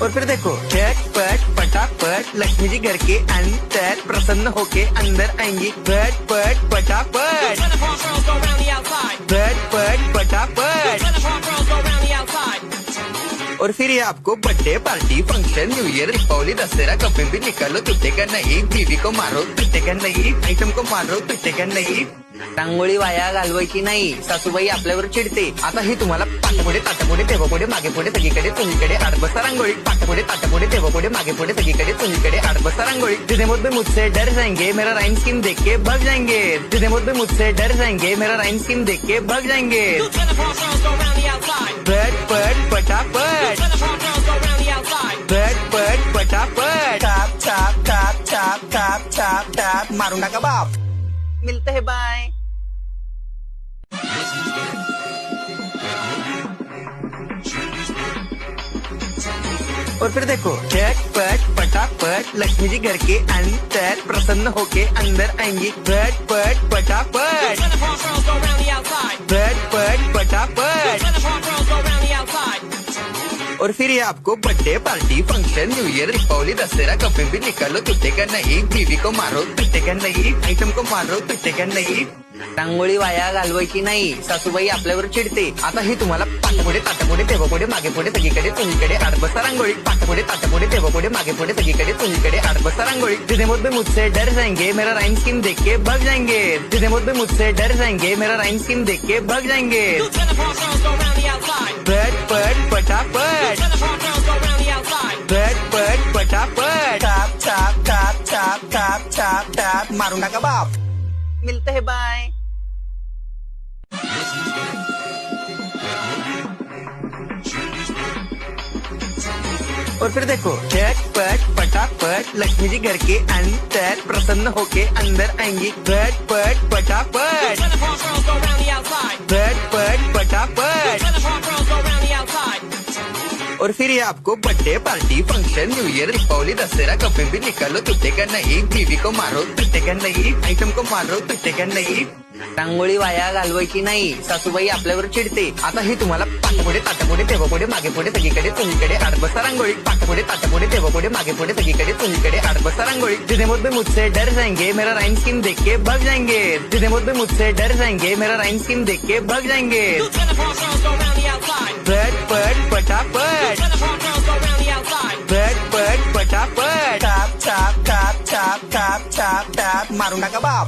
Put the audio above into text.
और फिर देखो झटपट पटापट लक्ष्मी जी घर के अंदर प्रसन्न होके अंदर आएंगी। झटपट पटापट झटपट पटापट। और फिर ये आपको birthday party function new year Deepavali Dussehra कभी भी निकालो तुटेगा नहीं। बीवी को मारो तुटेगा नहीं, आयटम को मारो तुटेगा नहीं। रांगोळी वाया घालवायची नाही, सासूबाई आपल्यावर चिडते। आता ही तुम्हाला पाठपुढे ताटपुढे तेव्हापुढे मागे पुढे सगळीकडे चुलीकडे आठ बसा रांगोळी। पाठपुढे ताटपुढे तेव्हापुढे मागे पुढे सगळीकडे चुलीकडे आठ बसा रांगोळी। जितने मुझसे मुझसे डर जाएंगे मेरा राइम स्कीम देख के भाग जाएंगे। जितने मुझसे मुझसे डर जाएंगे मेरा राइम स्कीम देख के भाग जाएंगे। झटपट पटापट झटपट पटापट छाप छाप छाप छाप छाप छाप छाप मारू नका बाप। मिलते हैं, बाय। और फिर देखो झटपट पटापट लक्ष्मी जी घर के अंदर प्रसन्न होके अंदर आएंगी। झटपट पटापट झटपट पटापट। और फिर ये आपको birthday party function new year Deepavali Dussehra कभी भी निकालो तुटेगा नहीं। बीवी को मारो तुटेगा नहीं, आयटम को मारो तुटेगा नहीं। रांगोळी वाया घालवायची नाही, सासूबाई आपल्यावर चिडते। आता ही तुम्हाला पाठपुढे ताटपुढे तेव्हापुढे मागे पुढे सगळीकडे चुलीकडे आठ बसा रांगोळी। पाठपुढे ताटपुढे तेव्हापुढे मागे पुढे सगळीकडे चुलीकडे आठ बसा रांगोळी। जितने मुझसे मुझसे डर जाएंगे मेरा राइम स्कीम देख के भाग जाएंगे। जितने मुझसे मुझसे डर जाएंगे मेरा राइम स्कीम देख के भाग जाएंगे। झटपट पटापट झटपट पटापट छाप छाप छाप छाप छाप छाप छाप मारू नका बाप। मिलते हैं, बाय। और फिर देखो झटपट पटापट लक्ष्मी जी घर के अंदर प्रसन्न होके अंदर आएंगी। झटपट पटापट झटपट पटापट। और फिर ये आपको birthday party function new year Deepavali Dussehra कभी भी निकालो तुटेगा नहीं। बीवी को मारो तुटेगा नहीं, आयटम को मारो तुटेगा नहीं। रांगोळी वाया घालवायची नाही, सासूबाई आपल्यावर चिडते। आता ही तुम्हाला पाठपुढे ताटपुढे तेव्हापुढे मागे पुढे सगळीकडे चुलीकडे आठ बसा रांगोळी। पाठपुढे ताटपुढे तेव्हापुढे मागे पुढे सगळीकडे चुलीकडे आठ बसा रांगोळी। जितने मुझसे मुझसे डर जाएंगे मेरा राइम स्कीम देख के भाग जाएंगे। जितने मुझसे मुझसे डर जाएंगे मेरा राइम स्कीम देख के भाग जाएंगे। झटपट पटापट झटपट पटापट छाप छाप छाप छाप छाप छाप छाप मारू नका बाप।